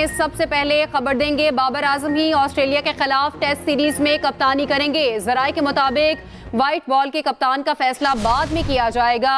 में सबसे पहले खबर देंगे, बाबर आजम ही ऑस्ट्रेलिया के खिलाफ टेस्ट सीरीज में कप्तानी करेंगे। जराये के मुताबिक व्हाइट बॉल के कप्तान का फैसला बाद में किया जाएगा।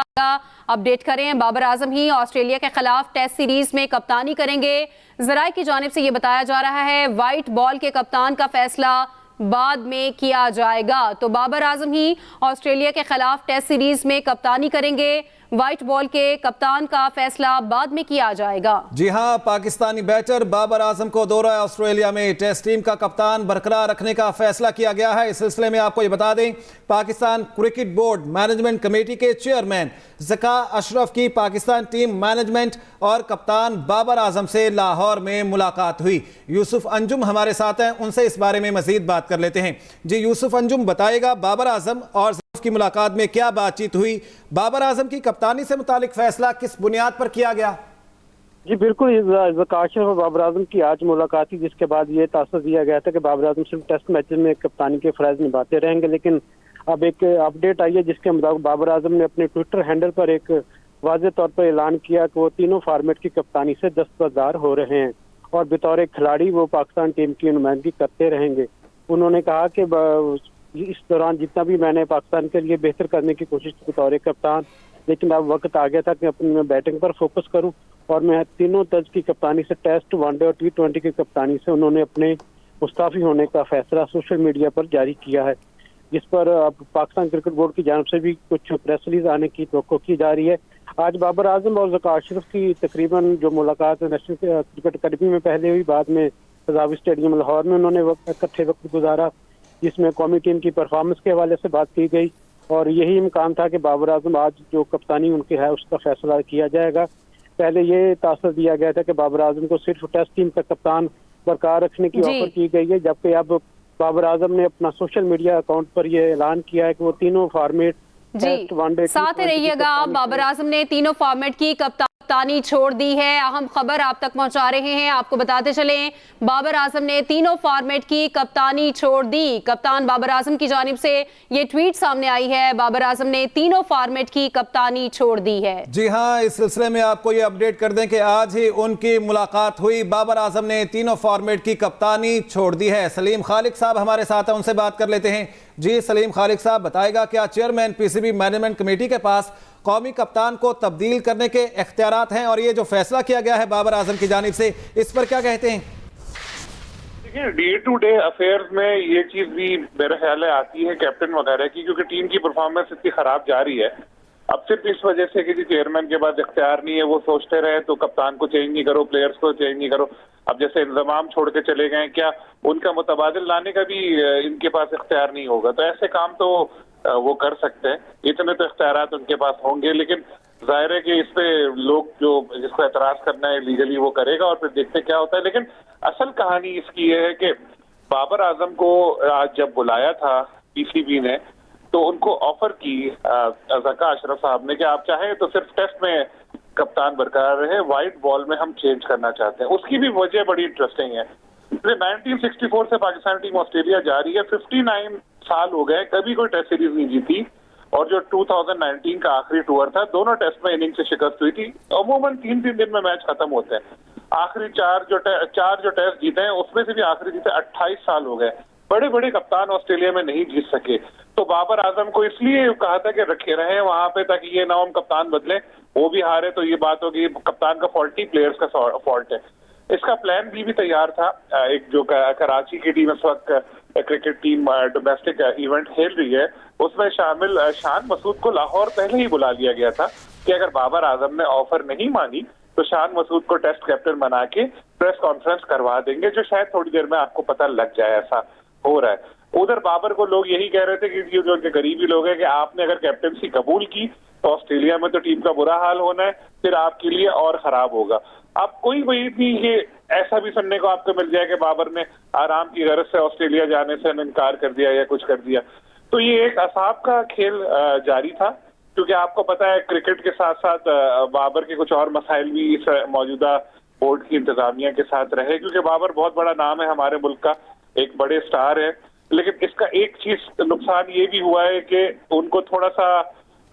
अपडेट करें, बाबर आजम ही ऑस्ट्रेलिया के खिलाफ टेस्ट सीरीज में कप्तानी करेंगे। जराये की जानिब से ये बताया जा रहा है व्हाइट बॉल के कप्तान का फैसला बाद में किया जाएगा। तो बाबर आजम ही ऑस्ट्रेलिया के खिलाफ टेस्ट सीरीज में कप्तानी करेंगे। व्हाइट बॉल के कप्तान का फैसला बाद में किया जाएगा। जी हां, पाकिस्तानी बैटर बाबर आजम को दौरा ऑस्ट्रेलिया में टेस्ट टीम का कप्तान बरकरार रखने का फैसला किया गया है। इस सिलसिले में आपको ये बता दें, Pakistan cricket board management committee के चेयरमैन ज़का अशरफ की पाकिस्तान टीम मैनेजमेंट और कप्तान बाबर आजम से लाहौर में मुलाकात हुई। यूसुफ अंजुम हमारे साथ हैं, उनसे इस बारे में मजीद बात कर लेते हैं। जी यूसुफ अंजुम, बताइएगा बाबर आजम और की मुलाकात में क्या बातचीत हुई? बाबर आजम की कप्तानी से मुतालिक फैसला किस बुनियाद पर किया गया? जी बिल्कुल, ज़का अशरफ और बाबर आजम की आज मुलाकात थी, जिसके बाद ये तासर दिया गया था कि बाबर आजम सिर्फ टेस्ट मैचेस में कप्तानी के फराइज निभाते रहेंगे। लेकिन अब एक अपडेट आई है जिसके मुताबिक बाबर आजम ने अपने ट्विटर हैंडल पर एक वाज़ेह तौर पर ऐलान किया कि वो तीनों फॉर्मेट की कप्तानी से दस्तबरदार हो रहे हैं और बतौर एक खिलाड़ी वो पाकिस्तान टीम की नुमाइंदगी करते रहेंगे। उन्होंने कहा कि इस दौरान जितना भी मैंने पाकिस्तान के लिए बेहतर करने की कोशिश की बतौर एक कप्तान, लेकिन अब वक्त आ गया था कि अपनी बैटिंग पर फोकस करूं और मैं तीनों तर्ज की कप्तानी से टेस्ट, वनडे और T20 की कप्तानी से उन्होंने अपने मुस्ताफी होने का फैसला सोशल मीडिया पर जारी किया है, जिस पर अब पाकिस्तान क्रिकेट बोर्ड की जानिब से भी कुछ प्रेस रिलीज आने की तवक्को की जा रही है। आज बाबर आजम और ज़का अशरफ की तकरीबन जो मुलाकात नेशनल क्रिकेट अकेडमी में पहले हुई, बाद में रज़ावी स्टेडियम लाहौर में उन्होंने इकट्ठे वक्त गुजारा, जिसमें कौमी टीम की परफॉर्मेंस के हवाले से बात की गई और यही इम्कान था कि बाबर आजम आज जो कप्तानी उनकी है उसका फैसला किया जाएगा। पहले ये तासर दिया गया था कि बाबर आजम को सिर्फ टेस्ट टीम का कप्तान बरकरार रखने की ऑफर की गई है, जबकि अब बाबर आजम ने अपना सोशल मीडिया अकाउंट पर यह ऐलान किया है कि वो तीनों फॉर्मेट टेस्ट, वनडे साथ रहिएगा। बाबर आजम ने तीनों फॉर्मेट की कप्तानी छोड़ दी है। अहम खबर आप तक पहुंचा रहे हैं, आपको बताते चलें बाबर आजम ने तीनों फॉर्मेट की कप्तानी छोड़ दी। कप्तान बाबर आजम की जानिब से ये ट्वीट सामने आई है, बाबर आजम ने तीनों फॉर्मेट की कप्तानी छोड़ दी है। जी हां, इस सिलसिले में आपको ये अपडेट कर दें कि आज ही उनकी मुलाकात हुई। बाबर आजम ने तीनों फॉर्मेट की कप्तानी छोड़ दी है। सलीम खालिक साहब हमारे साथ हैं, उनसे बात कर लेते हैं। जी सलीम खालिक साहब, बताएगा क्या चेयरमैन पीसीबी मैनेजमेंट कमेटी के पास कौमी कप्तान को तब्दील करने के इख्तियारात हैं और ये जो फैसला किया गया है बाबर आजम की जानिब से, इस पर क्या कहते हैं? देखिए, डे टू डे अफेयर्स में ये चीज भी मेरे ख्याल है आती है कैप्टन वगैरह की, क्योंकि टीम की परफॉर्मेंस इतनी खराब जा रही है। अब सिर्फ इस वजह से कि चेयरमैन के पास इख्तियार नहीं है, वो सोचते रहे तो कप्तान को चेंज नहीं करो, प्लेयर्स को चेंज नहीं करो। अब जैसे इंतजाम छोड़ के चले गए, क्या उनका मुतबादिल लाने का भी इनके पास इख्तियार नहीं होगा? तो ऐसे काम तो वो कर सकते हैं, इतने तो इख्तियारात उनके पास होंगे। लेकिन जाहिर है कि इस पे लोग जो जिसको एतराज करना है लीगली वो करेगा और फिर देखते क्या होता है। लेकिन असल कहानी इसकी ये है कि बाबर आजम को आज जब बुलाया था पीसीबी ने, तो उनको ऑफर की ज़का अशरफ साहब ने कि आप चाहें तो सिर्फ टेस्ट में कप्तान बरकरार रहे, व्हाइट बॉल में हम चेंज करना चाहते हैं। उसकी भी वजह बड़ी इंटरेस्टिंग है। 1964 से पाकिस्तान टीम ऑस्ट्रेलिया जा रही है, 59 साल हो गए, कभी कोई टेस्ट सीरीज नहीं जीती। और जो 2019 का आखिरी टूर था, दोनों टेस्ट में इनिंग से शिकस्त हुई थी। अमूमन 3-3 दिन में मैच खत्म होते हैं। आखिरी चार जो टेस्ट जीते हैं उसमें से भी आखिरी जीते 28 साल हो गए। बड़े बड़े कप्तान ऑस्ट्रेलिया में नहीं जीत सके, तो बाबर आजम को इसलिए कहा था कि रखे रहे वहां पे ताकि ये ना हम कप्तान बदले, वो भी हारे तो ये बात होगी कप्तान का फॉल्ट ही प्लेयर्स का फॉल्ट है। इसका प्लान भी तैयार था। एक जो कराची की टीम इस वक्त क्रिकेट टीम डोमेस्टिक इवेंट खेल रही है, उसमें शामिल शान मसूद को लाहौर पहले ही बुला लिया गया था कि अगर बाबर आजम ने ऑफर नहीं मानी तो शान मसूद को टेस्ट कैप्टन बना के प्रेस कॉन्फ्रेंस करवा देंगे, जो शायद थोड़ी देर में आपको पता लग जाए ऐसा हो रहा है। उधर बाबर को लोग यही कह रहे थे कि जो उनके करीबी लोग हैं कि आपने अगर कैप्टनसी कबूल की तो ऑस्ट्रेलिया में तो टीम का बुरा हाल होना है, फिर आपके लिए और खराब होगा। अब कोई वही भी ये ऐसा भी सुनने को आपको मिल जाए कि बाबर ने आराम की गरज से ऑस्ट्रेलिया जाने से इनकार कर दिया या कुछ कर दिया। तो ये एक असाब का खेल जारी था, क्योंकि आपको पता है क्रिकेट के साथ साथ बाबर के कुछ और मसाइल भी इस मौजूदा बोर्ड की इंतजामिया के साथ रहे, क्योंकि बाबर बहुत बड़ा नाम है हमारे मुल्क का, एक बड़े स्टार है। लेकिन इसका एक चीज नुकसान ये भी हुआ है कि उनको थोड़ा सा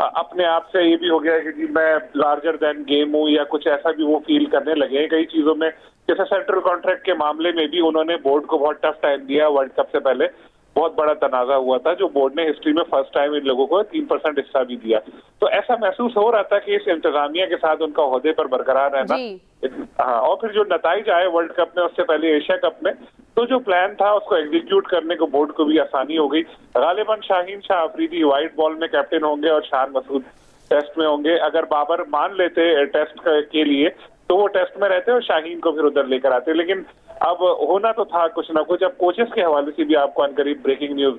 अपने आप से ये भी हो गया है कि मैं लार्जर देन गेम हूँ या कुछ ऐसा भी वो फील करने लगे हैं। कई चीजों में जैसे सेंट्रल कॉन्ट्रैक्ट के मामले में भी उन्होंने बोर्ड को बहुत टफ टाइम दिया। वर्ल्ड कप से पहले बहुत बड़ा तनाजा हुआ था, जो बोर्ड ने हिस्ट्री में फर्स्ट टाइम इन लोगों को 3% हिस्सा भी दिया। तो ऐसा महसूस हो रहा था कि इस इंतजामिया के साथ उनका ओहदे पर बरकरार रहना, हाँ, और फिर जो नताइज आए वर्ल्ड कप में, उससे पहले एशिया कप में, तो जो प्लान था उसको एग्जीक्यूट करने को बोर्ड को भी आसानी हो गई। गालिबन शाहीन शाह अफरीदी व्हाइट बॉल में कैप्टन होंगे और शान मसूद टेस्ट में होंगे। अगर बाबर मान लेते टेस्ट के लिए तो वो टेस्ट में रहते और शाहीन को फिर उधर लेकर आते, लेकिन अब होना तो था कुछ ना कुछ। अब कोचेस के हवाले से भी आपको अनकरीब ब्रेकिंग न्यूज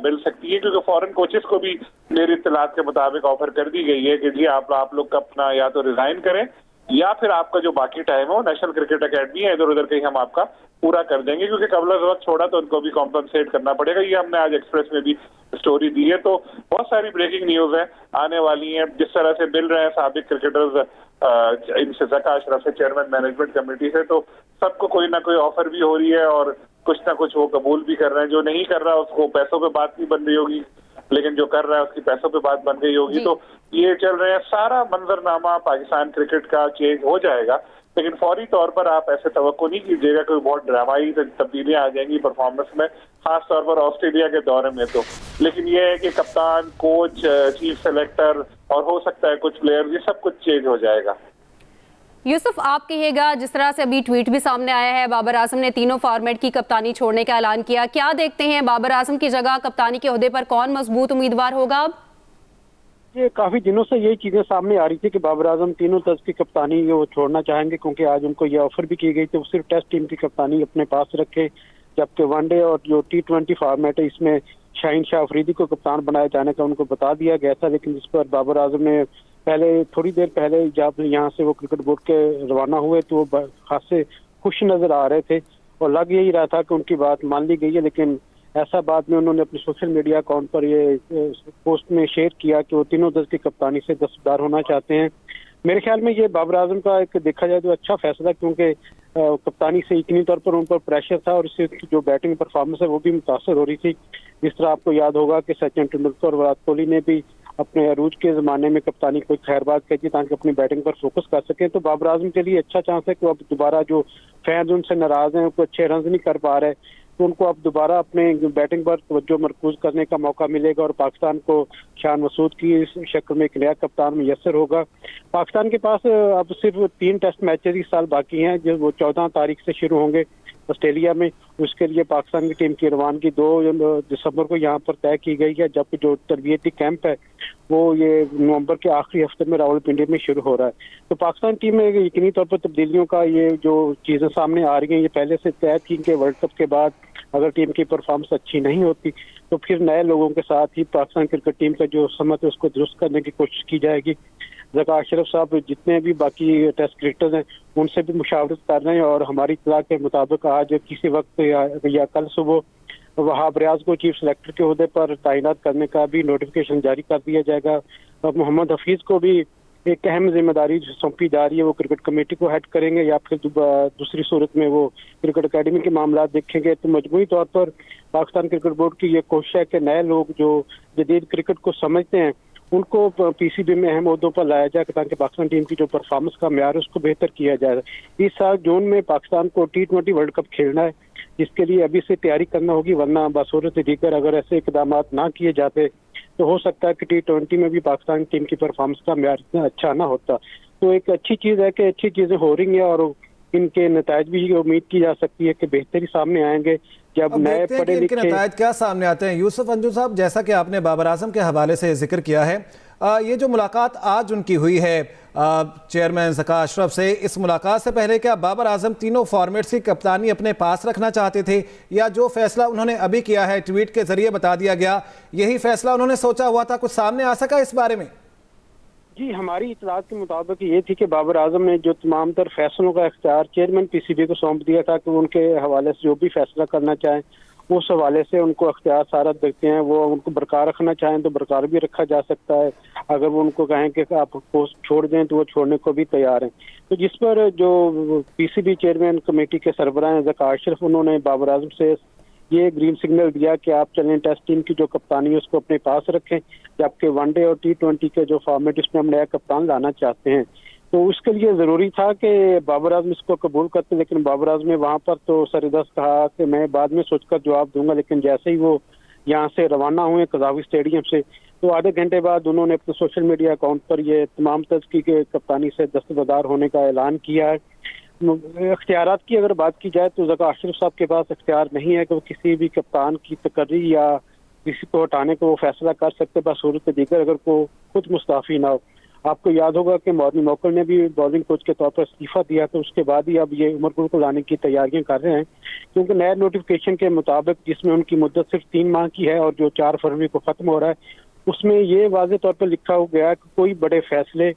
मिल सकती है, क्योंकि फॉरेन कोचेस को भी मेरी इत्तलात के मुताबिक ऑफर कर दी गई है कि जी आप लोग अपना या तो रिजाइन करें या फिर आपका जो बाकी टाइम हो नेशनल क्रिकेट अकेडमी है इधर उधर कहीं हम आपका पूरा कर देंगे, क्योंकि कबल वक्त छोड़ा तो उनको भी कॉम्पनसेट करना पड़ेगा। ये हमने आज एक्सप्रेस में भी स्टोरी दी है। तो बहुत सारी ब्रेकिंग न्यूज है आने वाली है। जिस तरह से मिल रहे हैं साबिक क्रिकेटर्स इनसे, ज़का अशरफ से, चेयरमैन मैनेजमेंट कमेटी से, तो सबको कोई ना कोई ऑफर भी हो रही है और कुछ ना कुछ वो कबूल भी कर रहे हैं। जो नहीं कर रहा उसको पैसों पे बात नहीं बन रही होगी, लेकिन जो कर रहा है उसकी पैसों पे बात बन गई होगी। तो ये चल रहे हैं। सारा मंजरनामा पाकिस्तान क्रिकेट का चेंज हो जाएगा, लेकिन फौरी तौर पर आप ऐसे तवक्को नहीं कीजिएगा कोई बहुत ड्रामाई तब्दीलियां आ जाएंगी परफॉर्मेंस में, खास तौर पर ऑस्ट्रेलिया के दौरे में। तो लेकिन ये है कि कप्तान, कोच, चीफ सेलेक्टर और हो सकता है कुछ प्लेयर, ये सब कुछ चेंज हो जाएगा। यूसुफ, आप कहिएगा, जिस तरह से अभी ट्वीट भी सामने आया है, बाबर आजम ने तीनों फॉर्मेट की कप्तानी छोड़ने का ऐलान किया, क्या देखते हैं बाबर आजम की जगह कप्तानी के ओहदे पर कौन मजबूत उम्मीदवार होगा? अब ये काफी दिनों से यही चीजें सामने आ रही थी कि बाबर आजम तीनों टेस्ट की कप्तानी वो छोड़ना चाहेंगे, क्योंकि आज उनको ये ऑफर भी की गई थी वो सिर्फ टेस्ट टीम की कप्तानी अपने पास रखे, जबकि वनडे और जो T20 फॉर्मेट है इसमें शाहीन शाह अफरीदी को कप्तान बनाए जाने का उनको बता दिया गया था। लेकिन जिस पर बाबर आजम ने थोड़ी देर पहले जब यहाँ से वो क्रिकेट बोर्ड के रवाना हुए तो वो खासे खुश नजर आ रहे थे और लग यही रहा था कि उनकी बात मान ली गई है। लेकिन ऐसा बाद में उन्होंने अपने सोशल मीडिया अकाउंट पर ये पोस्ट में शेयर किया कि वो तीनों टेस्ट की कप्तानी से दस्तबरदार होना चाहते हैं। मेरे ख्याल में ये बाबर आजम का एक देखा जाए तो अच्छा फैसला, क्योंकि कप्तानी से यकीनी तौर पर उन पर प्रेशर था और इससे जो बैटिंग परफॉर्मेंस है वो भी मुतासर हो रही थी। जिस तरह आपको याद होगा कि सचिन तेंदुलकर और विराट कोहली ने भी अपने अरूज के ज़माने में कप्तानी कोई खैरबाद कही ताकि अपनी बैटिंग पर फोकस कर सकें। तो बाबर आजम के लिए अच्छा चांस है कि अब दोबारा जो फैंस उनसे नाराज हैं, वो अच्छे रन नहीं कर पा रहे, तो उनको अब दोबारा अपने बैटिंग पर तवज्जो मरकूज करने का मौका मिलेगा और पाकिस्तान को शान मसूद की इस शक्ल में एक नया कप्तान मुयस्सर होगा। पाकिस्तान के पास अब सिर्फ 3 टेस्ट मैचेज इस साल बाकी हैं, जो वो 14 तारीख से शुरू होंगे ऑस्ट्रेलिया में। उसके लिए पाकिस्तान की टीम की रवानगी 2 दिसंबर को यहाँ पर तय की गई है, जबकि जो तरबियती कैंप है वो ये नवंबर के आखिरी हफ्ते में रावलपिंडी में शुरू हो रहा है। तो पाकिस्तान टीम में यकीनी तौर पर तब्दीलियों का ये जो चीज़ें सामने आ रही हैं, ये पहले से तय थी कि वर्ल्ड कप के बाद अगर टीम की परफॉर्मेंस अच्छी नहीं होती तो फिर नए लोगों के साथ ही पाकिस्तान क्रिकेट टीम का जो समत है उसको दुरुस्त करने की कोशिश की जाएगी। ज़का अशरफ साहब जितने भी बाकी टेस्ट क्रिकेटर्स हैं उनसे भी मुशावरत कर रहे हैं और हमारी इत्तला के मुताबिक आज किसी वक्त या कल सुबह वहाब रियाज को चीफ सेलेक्टर के ओहदे पर तैनात करने का भी नोटिफिकेशन जारी कर दिया जाएगा। और मोहम्मद हफीज को भी एक अहम जिम्मेदारी सौंपी जा रही है, वो क्रिकेट कमेटी को हेड करेंगे या फिर दूसरी सूरत में वो क्रिकेट अकेडमी के मामला देखेंगे। तो मजबूरी तौर पर पाकिस्तान क्रिकेट बोर्ड की ये कोशिश है कि नए लोग जो जदीद क्रिकेट को समझते हैं उनको पीसीबी में अहम ओहदों पर लाया जाए ताकि पाकिस्तान टीम की जो परफॉर्मेंस का म्यार है उसको बेहतर किया जाए। इस साल जून में पाकिस्तान को T20 वर्ल्ड कप खेलना है, जिसके लिए अभी से तैयारी करना होगी, वरना बसूरत दीगर अगर ऐसे इकदाम ना किए जाते तो हो सकता है कि T20 में भी पाकिस्तान टीम की परफॉर्मेंस का म्यार इतना अच्छा ना होता। तो एक अच्छी चीज़ है कि अच्छी चीज़ें हो रही हैं और इनके नतायज भी उम्मीद की जा सकती है कि बेहतरी सामने आएंगे जब नए पढ़े लिखे नतायज क्या सामने आते हैं। यूसुफ अंजुम साहब, जैसा कि आपने बाबर आजम के हवाले से जिक्र किया है, ये जो मुलाकात आज उनकी हुई है चेयरमैन ज़का अशरफ से, इस मुलाकात से पहले क्या बाबर आजम तीनों फॉर्मेट्स की कप्तानी अपने पास रखना चाहते थे, या जो फैसला उन्होंने अभी किया है ट्वीट के जरिए बता दिया गया, यही फैसला उन्होंने सोचा हुआ था? कुछ सामने आ सका इस बारे में? जी, हमारी इतलात के मुताबिक ये थी कि बाबर आजम ने जो तमाम तर फैसलों का इख्तियार चेयरमैन पीसीबी को सौंप दिया था कि उनके हवाले से जो भी फैसला करना चाहें उस हवाले से उनको अख्तियार सारा देखते हैं। वो उनको बरकरार रखना चाहें तो बरकरार भी रखा जा सकता है, अगर वो उनको कहें कि आप पोस्ट छोड़ दें तो वो छोड़ने को भी तैयार हैं। तो जिस पर जो पीसीबी चेयरमैन कमेटी के सरबराह हैं ज़का अशरफ, उन्होंने बाबर आजम से ये ग्रीन सिग्नल दिया कि आप चलें टेस्ट टीम की जो कप्तानी है उसको अपने पास रखें, जबकि वनडे और T20 के जो फॉर्मेट इसमें हम नया कप्तान लाना चाहते हैं। तो उसके लिए ज़रूरी था कि बाबर आजम इसको कबूल करते, लेकिन बाबर आजम ने वहाँ पर तो सरदस्त कहा कि मैं बाद में सोचकर जवाब दूंगा। लेकिन जैसे ही वो यहाँ से रवाना हुए कज़ावी स्टेडियम से, तो आधे घंटे बाद उन्होंने अपने सोशल मीडिया अकाउंट पर ये तमाम तज़की के कप्तानी से दस्तबरदार होने का ऐलान किया है। इख्तियारात की अगर बात की जाए तो ज़का अशरफ साहब के पास इख्तियार नहीं है कि वो किसी भी कप्तान की तकर्री या किसी को हटाने को वो फैसला कर सकते, बसूरत दीगर अगर को खुद मुस्ताफ़ी ना हो। आपको याद होगा कि मॉर्निंग मोकल ने भी बॉलिंग कोच के तौर पर इस्तीफा दिया, तो उसके बाद ही अब ये उमर गुल को लाने की तैयारियां कर रहे हैं, क्योंकि नए नोटिफिकेशन के मुताबिक जिसमें उनकी मुद्दत सिर्फ 3 माह की है और जो 4 फरवरी को खत्म हो रहा है, उसमें ये वाज़े तौर पर लिखा हो गया कि कोई बड़े फैसले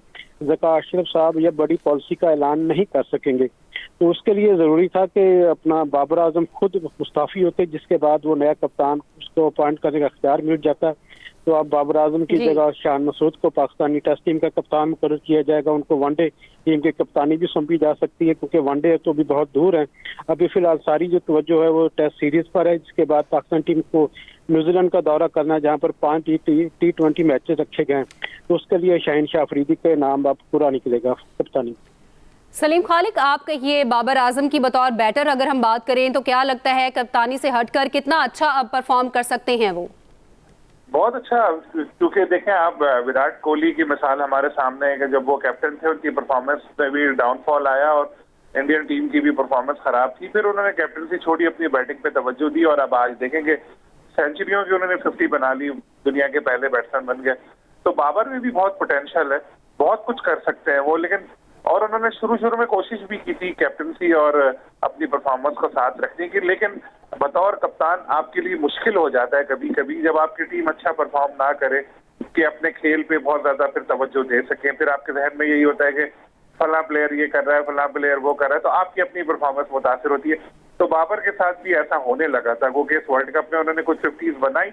ज़का अशरफ साहब या बड़ी पॉलिसी का ऐलान नहीं कर सकेंगे। तो उसके लिए ज़रूरी था कि अपना बाबर आजम खुद मुस्ताफ़ी होते, जिसके बाद वो नया कप्तान उसको अपॉइंट करने का इख्तियार मिल जाता। तो अब बाबर आजम की जगह शान मसूद को पाकिस्तानी टेस्ट टीम का कप्तान मुकर्रर किया जाएगा। उनको वनडे टीम की कप्तानी भी सौंपी जा सकती है, क्योंकि वनडे तो भी बहुत दूर है। अभी फिलहाल सारी जो तवज्जो है वो टेस्ट सीरीज पर है, जिसके बाद पाकिस्तान टीम को न्यूजीलैंड का दौरा करना है, जहाँ पर 5 T20 मैचेस रखे गए हैं। तो उसके लिए शाहीन शाह अफरीदी के नाम अब पूरा निकलेगा कप्तानी। सलीम खालिक, आप कहिए, बाबर आजम की बतौर बैटर अगर हम बात करें तो क्या लगता है कप्तानी से हटकर कितना अच्छा अब परफॉर्म कर सकते हैं वो? बहुत अच्छा, क्योंकि देखें आप विराट कोहली की मिसाल हमारे सामने है कि जब वो कैप्टन थे उनकी परफॉर्मेंस में भी डाउनफॉल आया और इंडियन टीम की भी परफॉर्मेंस खराब थी। फिर उन्होंने कैप्टनसी छोड़ी, अपनी बैटिंग पे तवज्जो दी और अब आज देखेंगे सेंचुरियों की उन्होंने 50 बना ली, दुनिया के पहले बैट्समैन बन गए। तो बाबर में भी बहुत पोटेंशियल है, बहुत कुछ कर सकते हैं वो। लेकिन और उन्होंने शुरू में कोशिश भी की थी कैप्टनसी और अपनी परफॉर्मेंस को साथ रखने की, लेकिन बतौर कप्तान आपके लिए मुश्किल हो जाता है कभी कभी जब आपकी टीम अच्छा परफॉर्म ना करे कि अपने खेल पे बहुत ज्यादा फिर तवज्जो दे सके। फिर आपके जहन में यही होता है कि फला प्लेयर ये कर रहा है, फला प्लेयर वो कर रहा है, तो आपकी अपनी परफॉर्मेंस मुतासिर होती है। तो बाबर के साथ भी ऐसा होने लगा था, क्योंकि इस वर्ल्ड कप में उन्होंने कुछ 50s बनाई,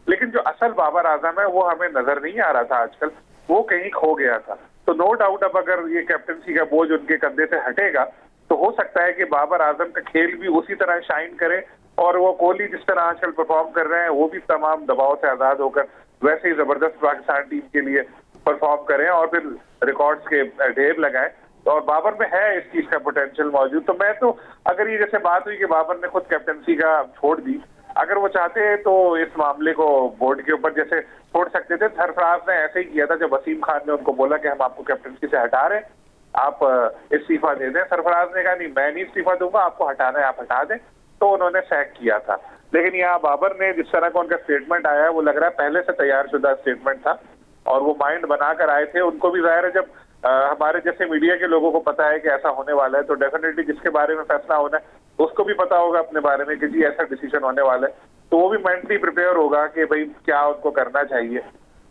लेकिन जो असल बाबर आजम है वो हमें नजर नहीं आ रहा था आजकल, वो कहीं खो गया था। तो नो डाउट अब अगर ये कैप्टनसी का बोझ उनके कंधे से हटेगा तो हो सकता है कि बाबर आजम का खेल भी उसी तरह शाइन करे और वो कोहली जिस तरह आजकल परफॉर्म कर रहे हैं वो भी तमाम दबाव से आजाद होकर वैसे ही जबरदस्त पाकिस्तान टीम के लिए परफॉर्म करें और फिर रिकॉर्ड्स के ढेर लगाएं। और बाबर में है इस चीज का पोटेंशियल मौजूद। तो मैं तो अगर ये जैसे बात हुई कि बाबर ने खुद कैप्टनसी का छोड़ दी, अगर वो चाहते हैं तो इस मामले को बोर्ड के ऊपर जैसे छोड़ सकते थे। सरफराज ने ऐसे ही किया था जब वसीम खान ने उनको बोला कि हम आपको कैप्टनसी से हटा रहे हैं, आप इस्तीफा दे दें। सरफराज ने कहा नहीं, मैं नहीं इस्तीफा दूंगा, आपको हटाना है आप हटा दें, तो उन्होंने सैक किया था। लेकिन यहाँ बाबर ने जिस तरह का उनका स्टेटमेंट आया वो लग रहा है पहले से तैयार शुदा स्टेटमेंट था और वो माइंड बनाकर आए थे। उनको भी जाहिर है जब हमारे जैसे मीडिया के लोगों को पता है कि ऐसा होने वाला है तो डेफिनेटली जिसके बारे में फैसला होना है उसको भी पता होगा अपने बारे में कि जी ऐसा डिसीजन होने वाला है, तो वो भी मेंटली प्रिपेयर होगा कि भाई क्या उनको करना चाहिए।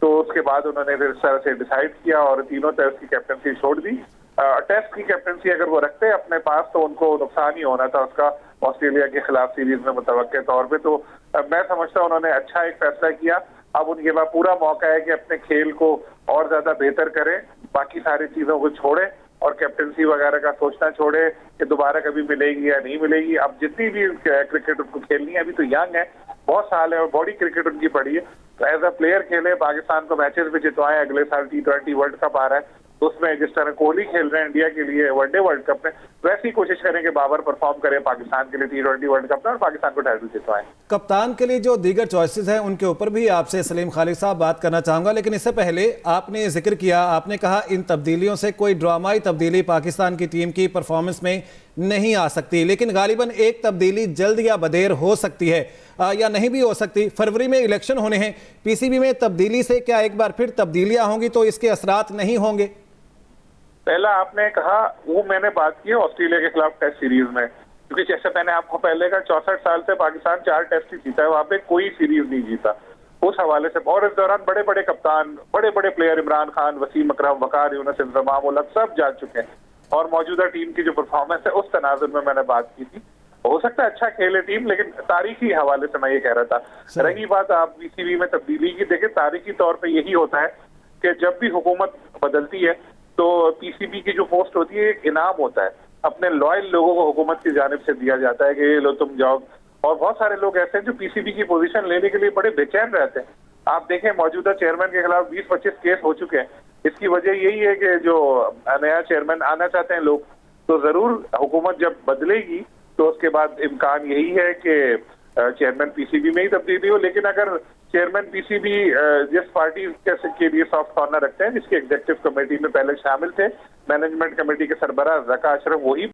तो उसके बाद उन्होंने फिर इस तरह से डिसाइड किया और तीनों टेस्ट की कैप्टनसी छोड़ दी। टेस्ट की कैप्टनसी अगर वो रखते अपने पास तो उनको नुकसान ही होना था उसका ऑस्ट्रेलिया के खिलाफ सीरीज में मुतवक्के तौर पे। तो मैं समझता हूँ उन्होंने अच्छा एक फैसला किया। अब उनके पास पूरा मौका है कि अपने खेल को और ज्यादा बेहतर करें, बाकी सारी चीजों को छोड़े और कैप्टनसी वगैरह का सोचना छोड़े कि दोबारा कभी मिलेगी या नहीं मिलेगी। अब जितनी भी क्रिकेट उनको खेलनी है, अभी तो यंग है, बहुत साल है और बॉडी क्रिकेट उनकी पड़ी है, तो एज अ प्लेयर खेले, पाकिस्तान को मैचेस में जितवाएं। अगले साल T20 वर्ल्ड कप आ रहा है तो उसमें जिस तरह कोहली खेल रहे हैं इंडिया के लिए वनडे वर्ल्ड कप में, वैसी कोशिश करें कि बाबर परफॉर्म करें पाकिस्तान के लिए T20 वर्ल्ड कप में और पाकिस्तान को टाइटल जितवाएं। कप्तान के लिए जो दीगर चॉइसेस हैं उनके ऊपर भी आपसे सलीम खालिक साहब बात करना चाहूंगा, लेकिन इससे पहले आपने जिक्र किया, आपने कहा इन तब्दीलियों से कोई ड्रामाई तब्दीली पाकिस्तान की टीम की परफॉर्मेंस में नहीं आ सकती, लेकिन गालिबन एक तब्दीली जल्द या बदेर हो सकती है या नहीं भी हो सकती। फरवरी में इलेक्शन होने हैं, पीसीबी में तब्दीली से क्या एक बार फिर तब्दीलियां होंगी तो इसके असरात नहीं होंगे? पहला आपने कहा वो मैंने बात की ऑस्ट्रेलिया के खिलाफ टेस्ट सीरीज में, क्योंकि जैसे मैंने आपको पहले कहा 64 साल से पाकिस्तान 4 टेस्ट ही जीता है, वहां पे कोई सीरीज नहीं जीता उस हवाले से। और इस दौरान बड़े बड़े कप्तान, बड़े बड़े प्लेयर, इमरान खान, वसीम अकरम, वकार यूनुस, इंतजाम उल हक सब जा चुके हैं और मौजूदा टीम की जो परफॉर्मेंस है उस तनाजुर में मैंने बात की थी। हो सकता है अच्छा खेले टीम, लेकिन तारीखी हवाले से मैं ये कह रहा था। रही बात आप पीसीबी में तब्दीली की, देखिए तारीखी तौर पर यही होता है कि जब भी हुकूमत बदलती है तो पीसीबी की जो पोस्ट होती है एक इनाम होता है, अपने लॉयल लोगों को हुकूमत की जानिब से दिया जाता है कि ये लो तुम जाओ। और बहुत सारे लोग ऐसे हैं जो पीसीबी की पोजीशन लेने के लिए बड़े बेचैन रहते हैं। आप देखें मौजूदा चेयरमैन के खिलाफ 20-25 केस हो चुके हैं, इसकी वजह यही है कि जो नया चेयरमैन आना चाहते हैं लोग, तो जरूर हुकूमत जब बदलेगी तो उसके बाद इम्कान यही है कि चेयरमैन पीसीबी में ही तब्दीली हो। लेकिन अगर चेयरमैन पीसीबी जिस पार्टी के लिए सॉफ्ट कॉर्नर रखते हैं, जिसकी एग्जीक्यूटिव कमेटी में पहले शामिल थे, मैनेजमेंट कमेटी के सरबराह ज़का अशरफ वही